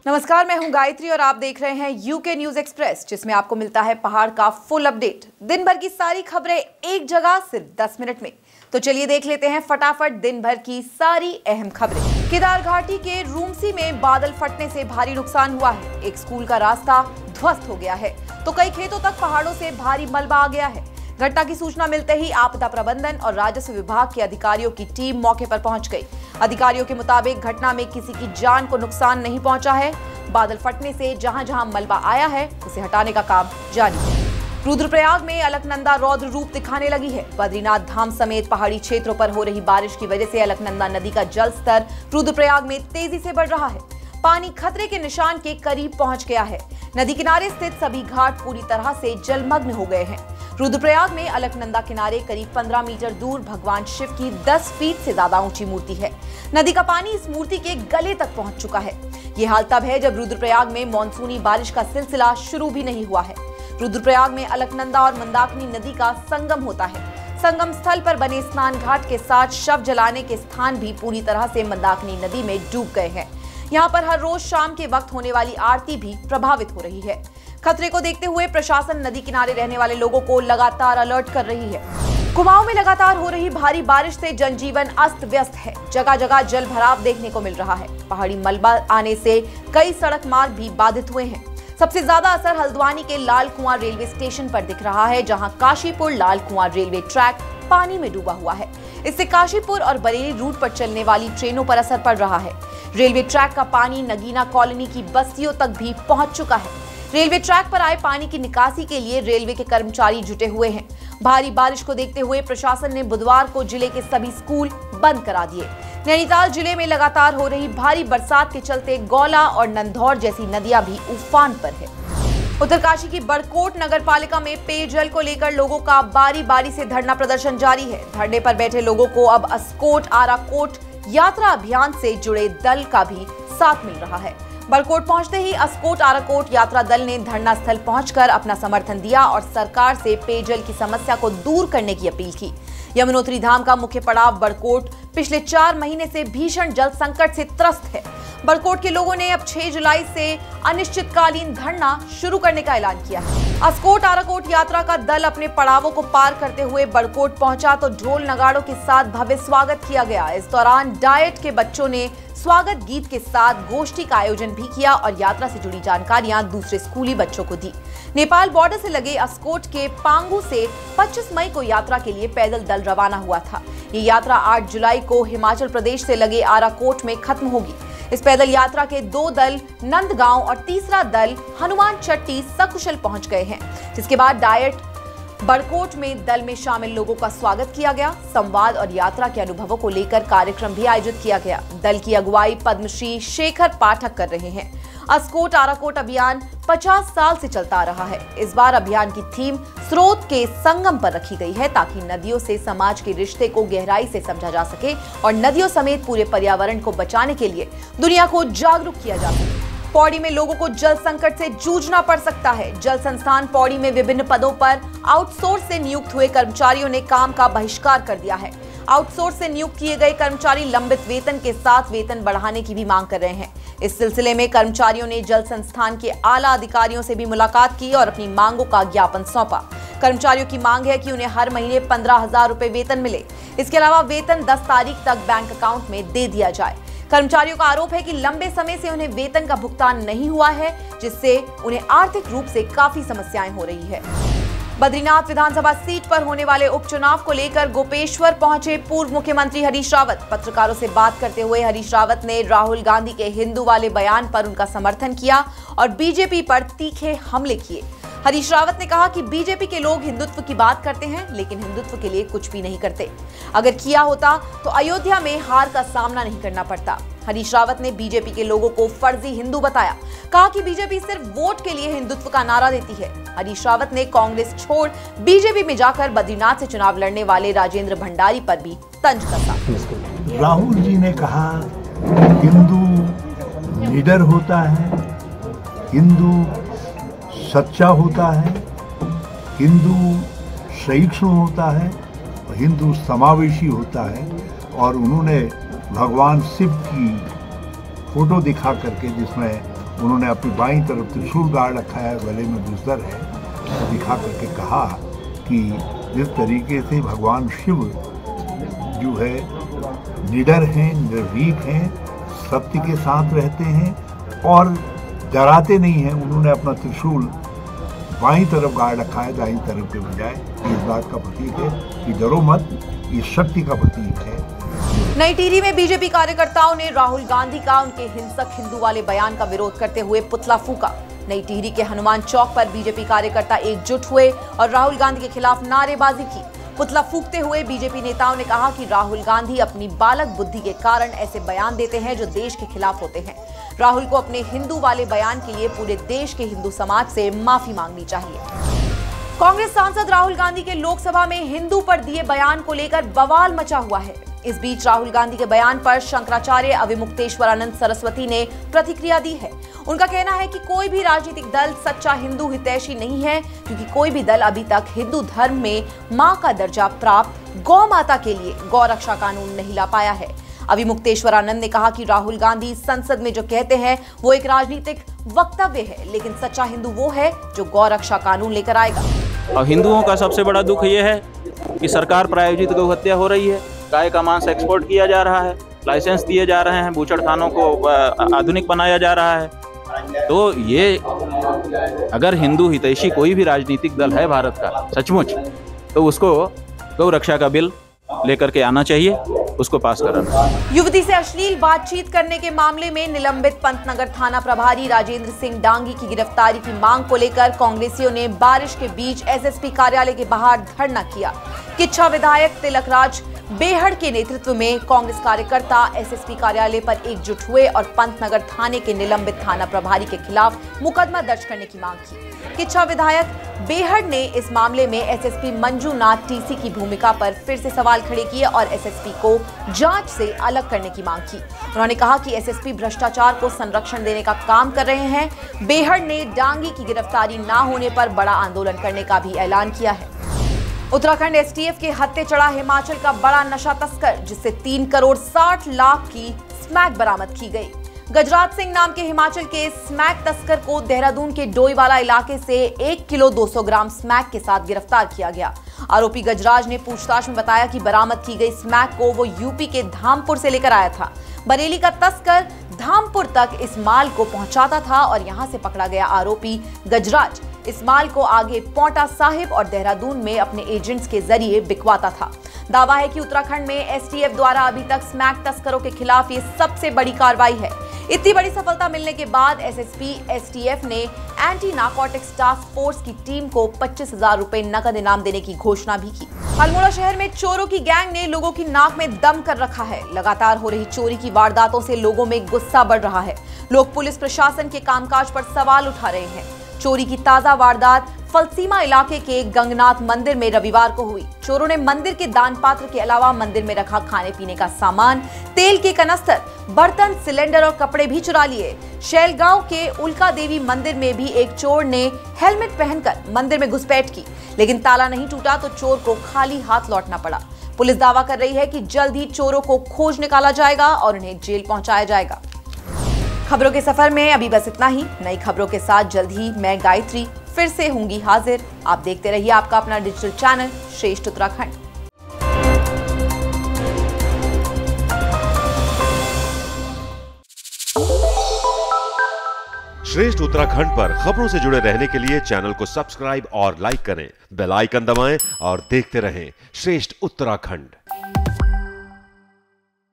नमस्कार, मैं हूं गायत्री और आप देख रहे हैं यूके न्यूज एक्सप्रेस, जिसमें आपको मिलता है पहाड़ का फुल अपडेट। दिन भर की सारी खबरें एक जगह सिर्फ 10 मिनट में। तो चलिए देख लेते हैं फटाफट दिन भर की सारी अहम खबरें। केदार घाटी के रूमसी में बादल फटने से भारी नुकसान हुआ है। एक स्कूल का रास्ता ध्वस्त हो गया है तो कई खेतों तक पहाड़ों से भारी मलबा आ गया है। घटना की सूचना मिलते ही आपदा प्रबंधन और राजस्व विभाग के अधिकारियों की टीम मौके पर पहुंच गई। अधिकारियों के मुताबिक घटना में किसी की जान को नुकसान नहीं पहुंचा है। बादल फटने से जहां जहां मलबा आया है उसे हटाने का काम जारी है। रुद्रप्रयाग में अलकनंदा रौद्र रूप दिखाने लगी है। बद्रीनाथ धाम समेत पहाड़ी क्षेत्रों पर हो रही बारिश की वजह से अलकनंदा नदी का जल स्तर रुद्रप्रयाग में तेजी से बढ़ रहा है। पानी खतरे के निशान के करीब पहुंच गया है। नदी किनारे स्थित सभी घाट पूरी तरह से जलमग्न हो गए हैं। रुद्रप्रयाग में अलकनंदा किनारे करीब 15 मीटर दूर भगवान शिव की 10 फीट से ज्यादा ऊंची मूर्ति है। नदी का पानी इस मूर्ति के गले तक पहुंच चुका है। ये हाल तब है जब रुद्रप्रयाग में मानसूनी बारिश का सिलसिला शुरू भी नहीं हुआ है। रुद्रप्रयाग में अलकनंदा और मंदाकिनी नदी का संगम होता है। संगम स्थल पर बने स्नान घाट के साथ शव जलाने के स्थान भी पूरी तरह से मंदाकिनी नदी में डूब गए हैं। यहाँ पर हर रोज शाम के वक्त होने वाली आरती भी प्रभावित हो रही है। खतरे को देखते हुए प्रशासन नदी किनारे रहने वाले लोगों को लगातार अलर्ट कर रही है। कुमाऊं में लगातार हो रही भारी बारिश से जनजीवन अस्त व्यस्त है। जगह जगह जल भराव देखने को मिल रहा है। पहाड़ी मलबा आने से कई सड़क मार्ग भी बाधित हुए हैं। सबसे ज्यादा असर हल्द्वानी के लाल कुआं रेलवे स्टेशन पर दिख रहा है, जहां काशीपुर लाल कुआं रेलवे ट्रैक पानी में डूबा हुआ है। इससे काशीपुर और बरेली रूट पर चलने वाली ट्रेनों पर असर पड़ रहा है। रेलवे ट्रैक का पानी नगीना कॉलोनी की बस्तियों तक भी पहुंच चुका है। रेलवे ट्रैक पर आए पानी की निकासी के लिए रेलवे के कर्मचारी जुटे हुए हैं। भारी बारिश को देखते हुए प्रशासन ने बुधवार को जिले के सभी स्कूल बंद करा दिए। नैनीताल जिले में लगातार हो रही भारी बरसात के चलते गौला और नंधौर जैसी नदियां भी उफान पर है। उत्तरकाशी की बड़कोट नगर पालिका में पेयजल को लेकर लोगों का बारी बारी से धरना प्रदर्शन जारी है। धरने पर बैठे लोगों को अब अस्कोट आराकोट यात्रा अभियान से जुड़े दल का भी साथ मिल रहा है। बड़कोट पहुंचते ही अस्कोट आराकोट यात्रा दल ने धरना स्थल पहुंचकर अपना समर्थन दिया और सरकार से पेयजल की समस्या को दूर करने की अपील की। यमुनोत्री धाम का मुख्य पड़ाव बड़कोट पिछले 4 महीने से भीषण जल संकट से त्रस्त है। बड़कोट के लोगों ने अब 6 जुलाई से अनिश्चितकालीन धरना शुरू करने का ऐलान किया है। अस्कोट आराकोट यात्रा का दल अपने पड़ावों को पार करते हुए बड़कोट पहुंचा तो ढोल नगाड़ों के साथ भव्य स्वागत किया गया। इस दौरान डाइट के बच्चों ने स्वागत गीत के साथ गोष्ठी का आयोजन भी किया और यात्रा से जुड़ी जानकारियां दूसरे स्कूली बच्चों को दी। नेपाल बॉर्डर से लगे अस्कोट के पांगू से 25 मई को यात्रा के लिए पैदल दल रवाना हुआ था। ये यात्रा 8 जुलाई को हिमाचल प्रदेश से लगे आराकोट में खत्म होगी। इस पैदल यात्रा के 2 दल नंदगांव और तीसरा दल हनुमान चट्टी सकुशल पहुंच गए हैं, जिसके बाद डाइट बड़कोट में दल में शामिल लोगों का स्वागत किया गया। संवाद और यात्रा के अनुभवों को लेकर कार्यक्रम भी आयोजित किया गया। दल की अगुवाई पद्मश्री शेखर पाठक कर रहे हैं। अस्कोट आराकोट अभियान 50 साल से चलता आ रहा है। इस बार अभियान की थीम स्रोत के संगम पर रखी गई है, ताकि नदियों से समाज के रिश्ते को गहराई से समझा जा सके और नदियों समेत पूरे पर्यावरण को बचाने के लिए दुनिया को जागरूक किया जा सके। पौड़ी में लोगों को जल संकट से जूझना पड़ सकता है। जल संस्थान पौड़ी में विभिन्न पदों पर आउटसोर्स से नियुक्त हुए कर्मचारियों ने काम का बहिष्कार कर दिया है। आउटसोर्स से नियुक्त किए गए कर्मचारी लंबित वेतन के साथ वेतन बढ़ाने की भी मांग कर रहे हैं। इस सिलसिले में कर्मचारियों ने जल संस्थान के आला अधिकारियों से भी मुलाकात की और अपनी मांगों का ज्ञापन सौंपा। कर्मचारियों की मांग है कि उन्हें हर महीने 15,000 रुपए वेतन मिले। इसके अलावा वेतन 10 तारीख तक बैंक अकाउंट में दे दिया जाए। कर्मचारियों का आरोप है कि लंबे समय से उन्हें वेतन का भुगतान नहीं हुआ है, जिससे उन्हें आर्थिक रूप से काफी समस्याएं हो रही है। बद्रीनाथ विधानसभा सीट पर होने वाले उपचुनाव को लेकर गोपेश्वर पहुंचे पूर्व मुख्यमंत्री हरीश रावत। पत्रकारों से बात करते हुए हरीश रावत ने राहुल गांधी के हिंदू वाले बयान पर उनका समर्थन किया और बीजेपी पर तीखे हमले किए। हरीश रावत ने कहा कि बीजेपी के लोग हिंदुत्व की बात करते हैं, लेकिन हिंदुत्व के लिए कुछ भी नहीं करते। अगर किया होता तो अयोध्या में हार का सामना नहीं करना पड़ता। हरीश रावत ने बीजेपी के लोगों को फर्जी हिंदू बताया। कहा कि बीजेपी सिर्फ वोट के लिए हिंदुत्व का नारा देती है। हरीश रावत ने कांग्रेस छोड़ बीजेपी में जाकर बद्रीनाथ से चुनाव लड़ने वाले राजेंद्र भंडारी पर भी तंज कसा। राहुल जी ने कहा हिंदू लीडर होता है, हिंदू सच्चा होता है, हिंदू सहिष्णु होता है, हिंदू समावेशी होता है। और उन्होंने भगवान शिव की फोटो दिखा करके जिसमें उन्होंने अपनी बाईं तरफ त्रिशूल गाड़ रखा है, गले में गुजर है, दिखा करके कहा कि जिस तरीके से भगवान शिव जो है निडर हैं, निर्भीक हैं, सत्य के साथ रहते हैं और डराते नहीं हैं, उन्होंने अपना त्रिशूल बाईं तरफ गाड़ रखा है, दाईं तरफ के बजाय। इस बात का प्रतीक है कि डरो मत, ये शक्ति का प्रतीक है। नई टिहरी में बीजेपी कार्यकर्ताओं ने राहुल गांधी का उनके हिंसक हिंदू वाले बयान का विरोध करते हुए पुतला फूंका। नई टिहरी के हनुमान चौक पर बीजेपी कार्यकर्ता एकजुट हुए और राहुल गांधी के खिलाफ नारेबाजी की। पुतला फूंकते हुए बीजेपी नेताओं ने कहा कि राहुल गांधी अपनी बालक बुद्धि के कारण ऐसे बयान देते हैं जो देश के खिलाफ होते हैं। राहुल को अपने हिंदू वाले बयान के लिए पूरे देश के हिंदू समाज से माफी मांगनी चाहिए। कांग्रेस सांसद राहुल गांधी के लोकसभा में हिंदू पर दिए बयान को लेकर बवाल मचा हुआ है। इस बीच राहुल गांधी के बयान पर शंकराचार्य अविमुक्तेश्वरानंद सरस्वती ने प्रतिक्रिया दी है। उनका कहना है कि कोई भी राजनीतिक दल सच्चा हिंदू हितैषी नहीं है, क्योंकि कोई भी दल अभी तक हिंदू धर्म में मां का दर्जा प्राप्त गौ माता के लिए गौरक्षा कानून नहीं ला पाया है। अविमुक्तेश्वरानंद ने कहा कि राहुल गांधी संसद में जो कहते हैं वो एक राजनीतिक वक्तव्य है, लेकिन सच्चा हिंदू वो है जो गौरक्षा कानून लेकर आएगा। और हिंदुओं का सबसे बड़ा दुख ये है कि सरकार प्रायोजित गौ हत्या हो रही है, गाय का मांस एक्सपोर्ट किया जा रहा है, लाइसेंस दिए जा रहे हैं, बूचड़खानों को आधुनिक बनाया जा रहा है। तो ये अगर हिंदू हितैषी कोई भी राजनीतिक दल है भारत का सचमुच, तो उसको गौ रक्षा का बिल लेकर के आना चाहिए, उसको पास कराना। युवती से अश्लील बातचीत करने के मामले में निलंबित पंतनगर थाना प्रभारी राजेंद्र सिंह डांगी की गिरफ्तारी की मांग को लेकर कांग्रेसियों ने बारिश के बीच एसएसपी कार्यालय के बाहर धरना किया। किच्छा विधायक तिलकराज बेहड़ के नेतृत्व में कांग्रेस कार्यकर्ता एसएसपी कार्यालय पर एकजुट हुए और पंतनगर थाने के निलंबित थाना प्रभारी के खिलाफ मुकदमा दर्ज करने की मांग की। किच्छा विधायक बेहड़ ने इस मामले में एसएसपी मंजूनाथ टीसी की भूमिका पर फिर से सवाल खड़े किए और एसएसपी को जांच से अलग करने की मांग की। उन्होंने कहा कि एसएसपी भ्रष्टाचार को संरक्षण देने का काम कर रहे हैं। बेहड़ ने डांगी की गिरफ्तारी न होने पर बड़ा आंदोलन करने का भी ऐलान किया है। उत्तराखंड एसटीएफ के हत्थे चढ़ा हिमाचल का बड़ा नशा तस्कर, जिससे 3 करोड़ 60 लाख की स्मैक बरामद की गई। गजराज सिंह नाम के हिमाचल के स्मैक तस्कर को देहरादून के डोईवाला इलाके से 1 किलो 200 ग्राम स्मैक के साथ गिरफ्तार किया गया। आरोपी गजराज ने पूछताछ में बताया कि बरामद की गई स्मैक को वो यूपी के धामपुर से लेकर आया था। बरेली का तस्कर धामपुर तक इस माल को पहुंचाता था और यहां से पकड़ा गया आरोपी गजराज इस माल को आगे पौंटा साहिब और देहरादून में अपने एजेंट्स के जरिए बिकवाता था। दावा है कि उत्तराखंड में एसटीएफ द्वारा अभी तक स्मैक तस्करों के खिलाफ ये सबसे बड़ी कार्रवाई है। इतनी बड़ी सफलता मिलने के बाद एसएसपी एसटीएफ ने एंटी नारकोटिक्स टास्क फोर्स की टीम को 25,000 रुपए नकद इनाम देने की घोषणा भी की। अल्मोड़ा शहर में चोरों की गैंग ने लोगों की नाक में दम कर रखा है। लगातार हो रही चोरी की वारदातों से लोगों में गुस्सा बढ़ रहा है। लोग पुलिस प्रशासन के कामकाज पर सवाल उठा रहे हैं। चोरी की ताजा वारदात फलसीमा इलाके के गंगनाथ मंदिर में रविवार को हुई। चोरों ने मंदिर के दान पात्र के अलावा मंदिर में रखा खाने पीने का सामान, तेल के कनस्तर, बर्तन, सिलेंडर और कपड़े भी चुरा लिए। शैलगांव के उल्का देवी मंदिर में भी एक चोर ने हेलमेट पहनकर मंदिर में घुसपैठ की, लेकिन ताला नहीं टूटा तो चोर को खाली हाथ लौटना पड़ा। पुलिस दावा कर रही है कि जल्द ही चोरों को खोज निकाला जाएगा और उन्हें जेल पहुंचाया जाएगा। खबरों के सफर में अभी बस इतना ही। नई खबरों के साथ जल्द ही मैं गायत्री फिर से होंगी हाजिर। आप देखते रहिए आपका अपना डिजिटल चैनल श्रेष्ठ उत्तराखंड। श्रेष्ठ उत्तराखंड पर खबरों से जुड़े रहने के लिए चैनल को सब्सक्राइब और लाइक करें, बेल आइकन दबाएं और देखते रहें श्रेष्ठ उत्तराखंड।